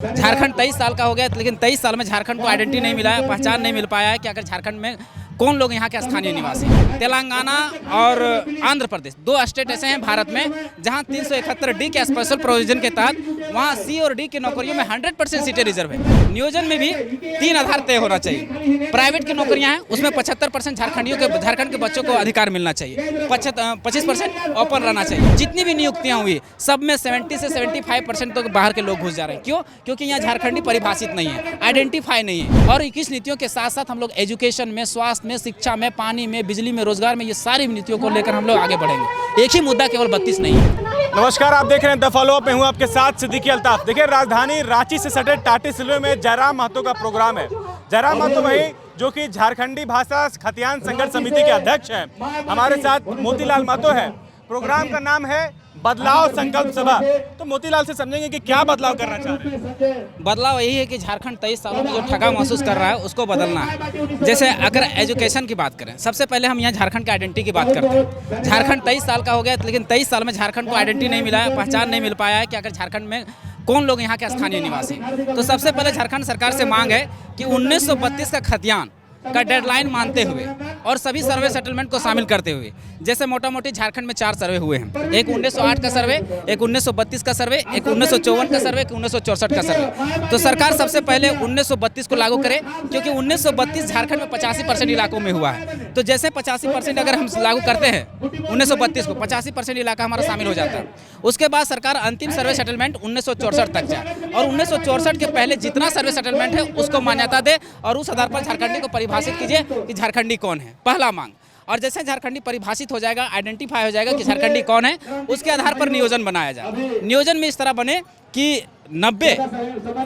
झारखंड 23 साल का हो गया, लेकिन 23 साल में झारखंड को आइडेंटिटी नहीं मिला है, पहचान नहीं मिल पाया है कि आखिर झारखंड में कौन लोग यहाँ के स्थानीय निवासी हैं। तेलंगाना और आंध्र प्रदेश दो स्टेट ऐसे हैं भारत में जहाँ 371D के स्पेशल प्रोविजन के तहत वहाँ C और D की नौकरियों में 100% सीटें रिजर्व है। नियोजन में भी 3 आधार तय होना चाहिए। प्राइवेट की नौकरियाँ हैं उसमें 75% झारखंड के बच्चों को अधिकार मिलना चाहिए, 25% ओपन रहना चाहिए। जितनी भी नियुक्तियाँ हुई सब में 70 से 75% तो बाहर के लोग घुस जा रहे हैं। क्यों? क्योंकि यहाँ झारखंडी परिभाषित नहीं है, आइडेंटिफाई नहीं है। और 21 नीतियों के साथ साथ हम लोग एजुकेशन में, स्वास्थ्य में, शिक्षा में, पानी में, बिजली में, रोजगार में, ये सारी नीतियों को लेकर हम लोग आगे बढ़ेंगे। एक ही मुद्दा केवल 32 नहीं है। नमस्कार, आप देख रहे हैं द फॉलोअप में हूं आपके साथ सिद्दीकी अल्ताफ। देखिए, राजधानी रांची से सटे टाटी सिलवे में जयराम महतो का प्रोग्राम है। जयराम महतो भाई जो कि झारखंडी भाषा खतियान संघर्ष समिति के अध्यक्ष हैं, हमारे साथ मोतीलाल महतो है। प्रोग्राम का नाम है बदलाव संकल्प सभा। तो मोतीलाल से समझेंगे कि क्या बदलाव करना चाह रहे हैं। बदलाव यही है कि झारखंड 23 सालों में जो ठगा महसूस कर रहा है उसको बदलना है। जैसे अगर एजुकेशन की बात करें, सबसे पहले हम यहाँ झारखंड की आइडेंटिटी की बात करते हैं। झारखंड 23 साल का हो गया, लेकिन 23 साल में झारखंड को आइडेंटिटी नहीं मिला है, पहचान नहीं मिल पाया है कि आखिर झारखंड में कौन लोग यहाँ के स्थानीय निवासी हैं। तो सबसे पहले झारखंड सरकार से मांग है कि 1932 का खतियान का डेडलाइन मानते हुए और सभी सर्वे सेटलमेंट को शामिल करते हुए, जैसे मोटा मोटी झारखंड में 4 सर्वे हुए हैं, एक 1908 का सर्वे, एक 1932 का सर्वे, एक 1954 का सर्वे, एक 1964 का सर्वे। तो सरकार सबसे पहले 1932 को लागू करे, क्योंकि 1932 झारखंड में 85% इलाकों में हुआ है। तो जैसे 85% अगर हम लागू करते हैं 1932 को, 85% इलाका हमारा शामिल हो जाता है। उसके बाद सरकार अंतिम सर्वे सेटलमेंट 1964 तक जाए और 1964 के पहले जितना सर्वे सेटलमेंट है उसको मान्यता दे और उस आधार पर झारखंडी को परिभाषित कीजिए कि झारखंडी कौन है, पहला मांग। और जैसे झारखंडी परिभाषित हो जाएगा, आइडेंटिफाई हो जाएगा कि झारखंडी कौन है, उसके आधार पर नियोजन बनाया जाए। नियोजन में इस तरह बने कि 90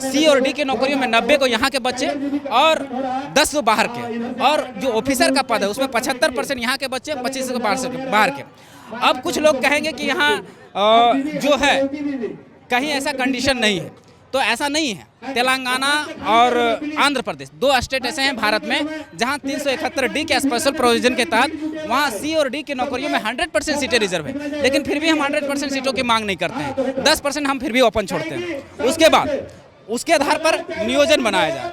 C और D की नौकरियों में 90 को यहाँ के बच्चे और 10 को बाहर के, और जो ऑफिसर का पद है उसमें 75% यहाँ के बच्चे, 25 को बाहर के। अब कुछ लोग कहेंगे कि यहाँ जो है कहीं ऐसा कंडीशन नहीं है, तो ऐसा नहीं है। तेलंगाना और आंध्र प्रदेश दो स्टेट ऐसे हैं भारत में जहां 371D के स्पेशल प्रोविजन के तहत वहां C और D की नौकरियों में 100% सीटें रिजर्व है। लेकिन फिर भी हम 100% सीटों की मांग नहीं करते हैं, 10% हम फिर भी ओपन छोड़ते हैं। उसके बाद उसके आधार पर नियोजन बनाया जाए।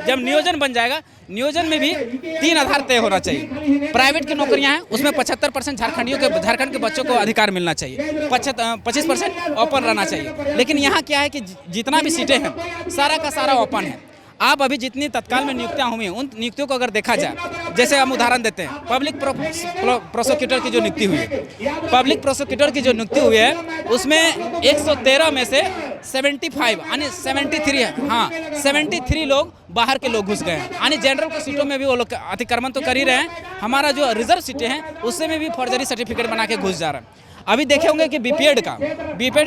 जब नियोजन बन जाएगा, नियोजन में भी 3 आधार तय होना चाहिए। प्राइवेट की नौकरियां हैं उसमें 75% झारखंड के बच्चों को अधिकार मिलना चाहिए, 25% ओपन रहना चाहिए। लेकिन यहाँ क्या है कि जितना भी सीटें हैं सारा का सारा ओपन है। आप अभी जितनी तत्काल में नियुक्तियां हुई हैं उन नियुक्तियों को अगर देखा जाए, जैसे हम उदाहरण देते हैं पब्लिक प्रोसिक्यूटर की जो नियुक्ति हुई है, पब्लिक प्रोसिक्यूटर की जो नियुक्ति हुई है उसमें 113 में से 75 यानी 73 है, हाँ 73 लोग बाहर के लोग घुस गए हैं। यानी जनरल की सीटों में भी वो लोग अतिक्रमण तो कर ही रहे हैं, हमारा जो रिजर्व सीटें हैं उससे में भी फर्जरी सर्टिफिकेट बना के घुस जा रहा है। अभी देखे होंगे कि बीपीएड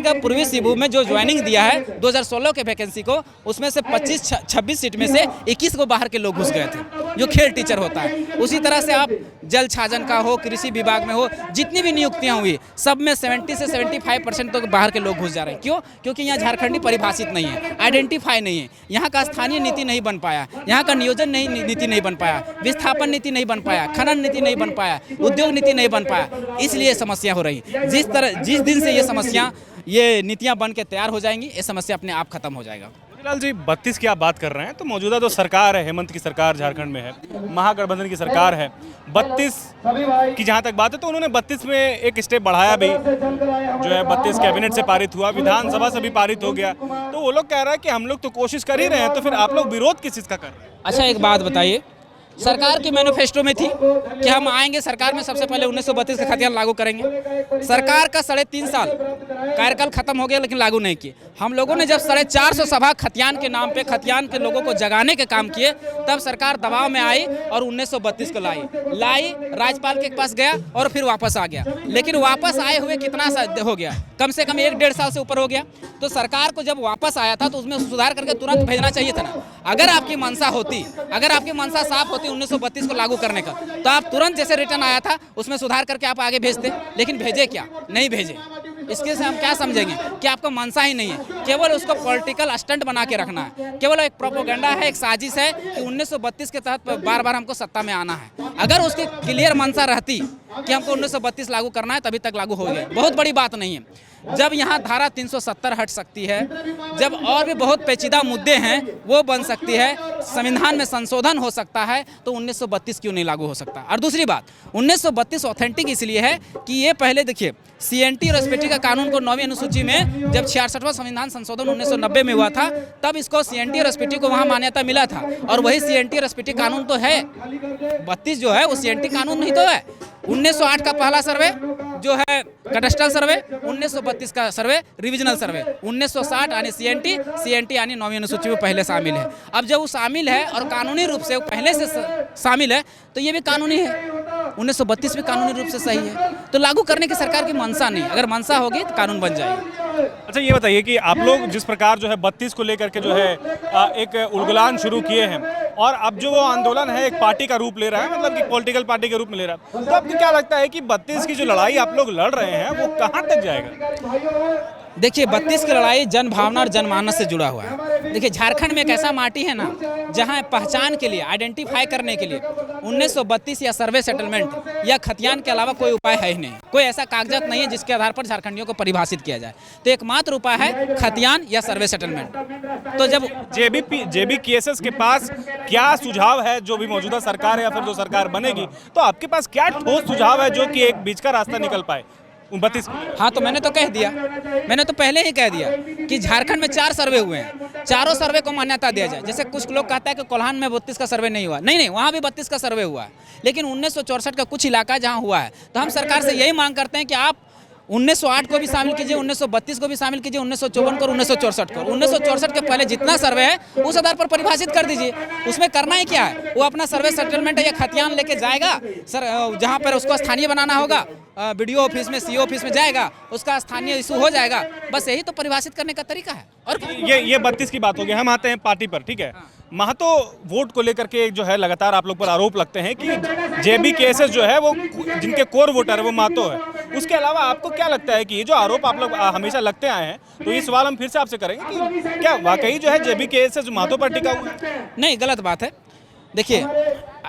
का पूर्वी सिंहभूम में जो ज्वाइनिंग दिया है 2016 के वैकेंसी को, उसमें से 26 सीट में से 21 को बाहर के लोग घुस गए थे, जो खेल टीचर होता है। उसी तरह से आप जल छाजन का हो, कृषि विभाग में हो, जितनी भी नियुक्तियां हुई सब में 70 से 75% तो बाहर के लोग घुस जा रहे हैं। क्यों? क्योंकि यहाँ झारखंडी परिभाषित नहीं है, आइडेंटिफाई नहीं है, यहाँ का स्थानीय नीति नहीं बन पाया, यहाँ का नियोजन नीति नहीं बन पाया, विस्थापन नीति नहीं बन पाया, खनन नीति नहीं बन पाया, उद्योग नीति नहीं बन पाया। इसलिए समस्या हो रही। जिस दिन से ये नीतियां बन के तैयार हो जाएंगी, ये समस्या अपने आप खत्म हो जाएगा। मोतीलाल जी, 32 की आप बात कर रहे हैं, तो मौजूदा जो सरकार है, हेमंत की सरकार झारखंड में है, महागठबंधन की सरकार है, 32 की जहां तक बात है तो उन्होंने 32 में एक स्टेप बढ़ाया भी, जो है 32 कैबिनेट से पारित हुआ, विधानसभा से भी पारित हो गया। तो वो लोग कह रहे हैं कि हम लोग तो कोशिश कर ही रहे हैं, तो फिर आप लोग विरोध किस चीज़ का कर रहे हैं? अच्छा, एक बात बताइए, सरकार के मैनिफेस्टो में थी कि हम आएंगे सरकार में सबसे पहले 1932 का खतियान लागू करेंगे। सरकार का 3.5 साल कार्यकाल खत्म हो गया लेकिन लागू नहीं किए। हम लोगों ने जब 450 सभा खतियान के नाम पे खतियान के लोगों को जगाने के काम किए, तब सरकार दबाव में आई और 1932 को लाई राज्यपाल के पास गया और फिर वापस आ गया। लेकिन वापस आए हुए कितना हो गया? कम से कम 1-1.5 साल से ऊपर हो गया। तो सरकार को जब वापस आया था तो उसमें सुधार करके तुरंत भेजना चाहिए था ना। अगर आपकी मंशा साफ होती 1932 को लागू करने का, तो आप तुरंत जैसे रिटर्न आया था उसमें सुधार करके आप आगे भेजते, लेकिन भेजे क्या? नहीं भेजे। इसके से हम क्या समझेंगे कि आपका मंशा ही नहीं है, केवल उसको पॉलिटिकल स्टंट बना के रखना है, केवल एक प्रोपोगेंडा है, एक साजिश है कि 1932 के तहत बार बार हमको सत्ता में आना है। अगर उसकी क्लियर मंशा रहती कि हमको 1932 लागू करना है, तभी तक लागू हो गया, बहुत बड़ी बात नहीं है। जब यहाँ धारा 370 हट सकती है, जब और भी बहुत पेचीदा मुद्दे हैं वो बन सकती है, संविधान में संशोधन हो सकता है, तो 1932 क्यों नहीं लागू हो सकता। और दूसरी बात, 1932 ऑथेंटिक इसलिए है कि ये पहले देखिए CNT और SPT का कानून को 9वीं अनुसूची में जब 66वां संविधान संशोधन 1990 में हुआ था, तब इसको CNT और SPT को वहाँ मान्यता मिला था। और वही CNT और SPT कानून तो है, 32 जो है वो CNT कानून नहीं तो है। 1908 का पहला सर्वे जो है कैडस्ट्रल सर्वे, 1932 का सर्वे रिविजनल सर्वे, 1960 यानी CNT यानी 9वीं अनुसूची में पहले शामिल है। अब जब वो शामिल है और कानूनी रूप से वो पहले से शामिल है, तो ये भी कानूनी है, 1932 भी कानूनी रूप से सही है। तो लागू करने की सरकार की मंशा नहीं, अगर मंशा होगी तो कानून बन जाएगी। अच्छा ये बताइए कि आप लोग जिस प्रकार जो है 32 को लेकर के जो है एक उलगुलान शुरू किए हैं, और अब जो वो आंदोलन है एक पार्टी का रूप ले रहा है, मतलब कि पॉलिटिकल पार्टी के रूप में ले रहा है, तो आपको क्या लगता है कि 32 की जो लड़ाई आप लोग लड़ रहे हैं वो कहाँ तक जाएगा? देखिए 32 की लड़ाई जन भावना और जनमानस से जुड़ा हुआ है। देखिए झारखंड में एक ऐसा माटी है ना, जहां पहचान के लिए, आइडेंटिफाई करने के लिए 1932 या सर्वे सेटलमेंट या खतियान के अलावा कोई उपाय है ही नहीं। कोई ऐसा कागजात नहीं है जिसके आधार पर झारखंडियों को परिभाषित किया जाए। तो एकमात्र उपाय है खतियान या सर्वे सेटलमेंट। तो जब जेबी केसेस के पास क्या सुझाव है, जो भी मौजूदा सरकार है या फिर जो सरकार बनेगी, तो आपके पास क्या ठोस सुझाव है जो कि एक बीच का रास्ता निकल पाए 32? हाँ, तो मैंने तो कह दिया, मैंने तो पहले ही कह दिया कि झारखंड में 4 सर्वे हुए हैं, चारों सर्वे को मान्यता दिया जाए। जैसे कुछ लोग कहता है कि कोल्हान में 32 का सर्वे नहीं हुआ, नहीं, वहाँ भी 32 का सर्वे हुआ है, लेकिन 1964 का कुछ इलाका जहाँ हुआ है। तो हम सरकार से यही मांग करते हैं कि आप 1908 को भी शामिल कीजिए, 1932 को भी शामिल कीजिए, 1954 को और 1964 को। 1964 के पहले जितना सर्वे है उस आधार पर परिभाषित कर दीजिए। उसमें करना ही क्या है, वो अपना सर्वे सेटलमेंट या खतियान लेके जाएगा सर, जहाँ पर उसको स्थानीय बनाना होगा, BDO ऑफिस में, CO ऑफिस में जाएगा, उसका स्थानीय इशू हो जाएगा। बस यही तो परिभाषित करने का तरीका है। और ये 32 की बात हो गई। हम आते हैं पार्टी पर, ठीक है। महतो वोट को लेकर के जो है लगातार आप लोग पर आरोप लगते हैं कि जेबी केसेस जो है वो जिनके कोर वोटर है वो महतो है। उसके अलावा आपको क्या लगता है कि ये जो आरोप आप लोग हमेशा लगते आए हैं, तो ये सवाल हम फिर से आपसे करेंगे कि क्या वाकई जो है जेबी केसेस महतो पर टिका हुआ है? नहीं, गलत बात है। देखिए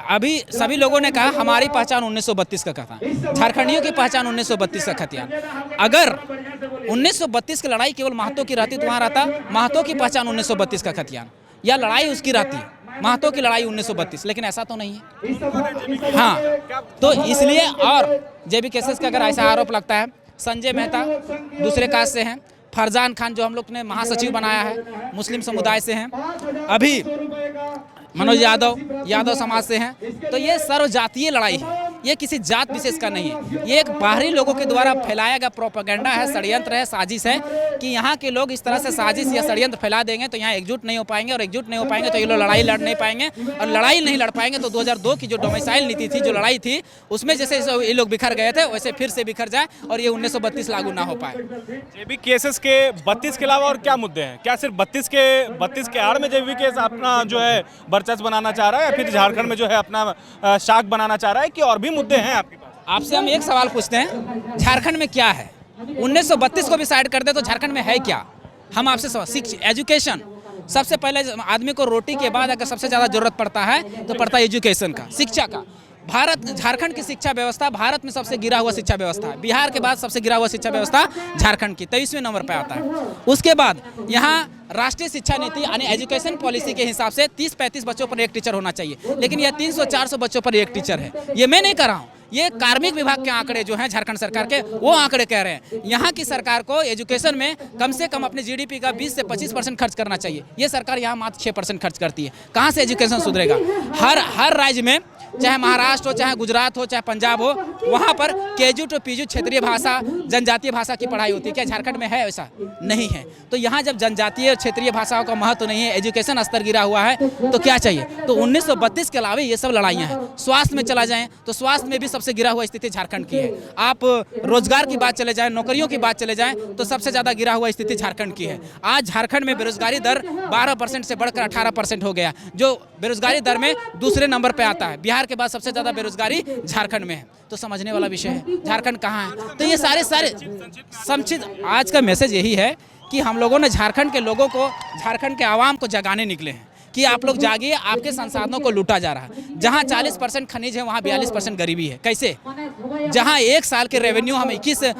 अभी सभी लोगों ने कहा हमारी पहचान 1932 का खतियान, झारखंडियों की पहचान 1932 का खतियान। अगर 1932 की लड़ाई केवल महतो की रहती तो वहाँ रहता महतो की पहचान 1932 का खतियान, या लड़ाई उसकी रहती महतो की लड़ाई 1932, लेकिन ऐसा तो नहीं है। हाँ, तो इसलिए और जेबी केसेस का अगर ऐसा आरोप लगता है, संजय मेहता दूसरे कास्ट से हैं, फरजान खान जो हम लोग ने महासचिव बनाया है मुस्लिम समुदाय से हैं, अभी मनोज यादव समाज से हैं। तो ये सर्वजातीय लड़ाई है, ये किसी जात विशेष का नहीं है। ये एक बाहरी लोगों के द्वारा फैलाया गया प्रोपेगेंडा है, षड्यंत्र है, साजिश है कि यहाँ के लोग इस तरह से साजिश या षड्यंत्र फैला देंगे तो यहाँ एकजुट नहीं हो पाएंगे, और एकजुट नहीं हो पाएंगे तो ये लोग लड़ाई लड़ नहीं पाएंगे, और लड़ाई नहीं लड़ पाएंगे तो 2002 की जो डोमिसाइल नीति थी, जो लड़ाई थी, उसमें जैसे ये लोग बिखर गए थे वैसे फिर से बिखर जाए और ये 1932 लागू ना हो पाए। जेबी केसेस के 32 के अलावा और क्या मुद्दे हैं? क्या सिर्फ 32 के आड़ में जेबी केस अपना जो है वर्चस्व बनाना चाह रहा है, या फिर झारखंड में जो है अपना शाख बनाना चाह रहा है, कि और भी मुद्दे हैं आपके पास? आपसे हम एक सवाल पूछते हैं, झारखंड में क्या है? 1932 को भी साइड कर दे तो झारखंड में है क्या? हम आपसे शिक्षा, एजुकेशन, सबसे पहले आदमी को रोटी के बाद अगर सबसे ज़्यादा जरूरत पड़ता है तो पड़ता है एजुकेशन का, शिक्षा का। झारखंड की शिक्षा व्यवस्था भारत में सबसे गिरा हुआ शिक्षा व्यवस्था है। बिहार के बाद सबसे गिरा हुआ शिक्षा व्यवस्था झारखंड की 23वें नंबर पर आता है। उसके बाद यहाँ राष्ट्रीय शिक्षा नीति यानी एजुकेशन पॉलिसी के हिसाब से 30-35 बच्चों पर एक टीचर होना चाहिए, लेकिन यह 300-400 बच्चों पर एक टीचर है। ये मैं नहीं कर रहा हूँ, ये कार्मिक विभाग के आंकड़े जो हैं झारखंड सरकार के, वो आंकड़े कह रहे हैं। यहाँ की सरकार को एजुकेशन में कम से कम अपने GDP का 20 से 25% खर्च करना चाहिए। ये सरकार यहाँ मात्र 6% खर्च करती है। कहाँ से एजुकेशन सुधरेगा? हर राज्य में, चाहे महाराष्ट्र हो, चाहे गुजरात हो, चाहे पंजाब हो, वहाँ पर KG to PG क्षेत्रीय भाषा, जनजातीय भाषा की पढ़ाई होती है। क्या झारखंड में है? ऐसा नहीं है। तो यहाँ जब जनजातीय और क्षेत्रीय भाषाओं का महत्व नहीं है, एजुकेशन स्तर गिरा हुआ है, तो क्या चाहिए? तो 1932 के अलावा ये सब लड़ाइयाँ हैं। स्वास्थ्य में चला जाएँ तो स्वास्थ्य में भी सबसे गिरा हुआ स्थिति झारखंड की है। आप रोजगार की बात चले जाएं, नौकरियों की बात चले जाएं, तो सबसे ज़्यादा गिरा हुआ स्थिति झारखंड की है। आज झारखंड में बेरोजगारी दर 12% से बढ़कर 18% हो गया, जो बेरोजगारी दर में दूसरे नंबर पर आता है। बिहार बिहार के बाद सबसे ज़्यादा बेरोजगारी झारखंड में है। तो समझने वाला विषय है झारखंड कहाँ है। तो ये सारे संक्षिप्त आज का मैसेज यही है कि हम लोगों ने झारखंड के लोगों को, झारखंड के आवाम को जगाने निकले हैं कि आप लोग जागिए, आपके संसाधनों को लूटा जा रहा है। जहां 40% खनिज है वहां 42% गरीबी है। कैसे? जहां एक साल के रेवेन्यू हम 22 से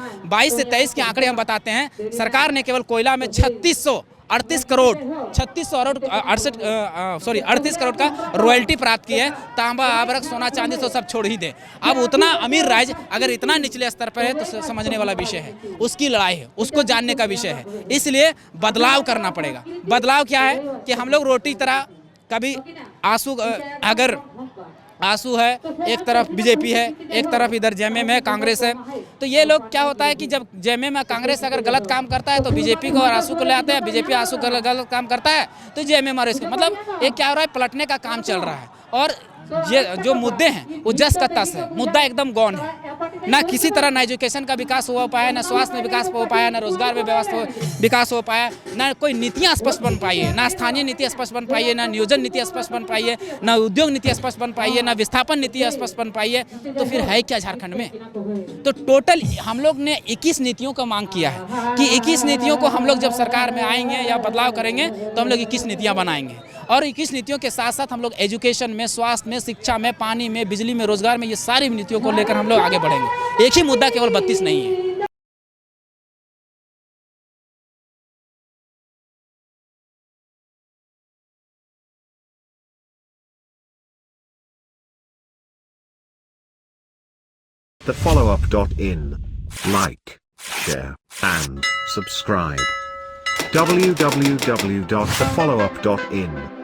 23 के आंकड़े हम बताते हैं, सरकार ने केवल कोयला में 38 करोड़ का रॉयल्टी प्राप्त की है। तांबा, आभरक, सोना, चांदी तो सब छोड़ ही दे। अब उतना अमीर राज्य अगर इतना निचले स्तर पर है तो समझने वाला विषय है, उसकी लड़ाई है, उसको जानने का विषय है। इसलिए बदलाव करना पड़ेगा। बदलाव क्या है कि हम लोग रोटी तरह कभी आंसू, अगर आंसू है एक तरफ, बीजेपी है एक तरफ, इधर जेएमएम है, कांग्रेस है। तो ये लोग क्या होता है कि जब जेएमएम में कांग्रेस अगर गलत काम करता है तो बीजेपी को और आंसू को ले आते हैं, बीजेपी आंसू को गलत काम करता है तो जेएमएम और इसको, मतलब एक क्या हो रहा है, पलटने का काम चल रहा है। और ये जो मुद्दे हैं वो जस का तस है, मुद्दा एकदम गौन है। ना किसी तरह ना एजुकेशन का विकास हो पाया, ना स्वास्थ्य में विकास हो पाया, ना रोजगार में विकास हो पाया, ना कोई नीतियाँ स्पष्ट बन पाई है, ना स्थानीय नीति स्पष्ट बन पाई है, ना नियोजन नीति स्पष्ट बन पाई है, ना उद्योग नीति स्पष्ट बन पाई है, ना विस्थापन नीति स्पष्ट बन पाई है। तो फिर है क्या झारखंड में? तो टोटल हम लोग ने 21 नीतियों का मांग किया है कि 21 नीतियों को हम लोग जब सरकार में आएंगे या बदलाव करेंगे तो हम लोग 21 नीतियाँ बनाएंगे। और 21 नीतियों के साथ साथ हम लोग एजुकेशन में, स्वास्थ्य में, शिक्षा में, पानी में, बिजली में, रोजगार में, ये सारी नीतियों को लेकर हम लोग आगे बढ़ेंगे। एक ही मुद्दा केवल 32 नहीं है। thefollowup.in. Like, share, and subscribe. www.thefollowup.in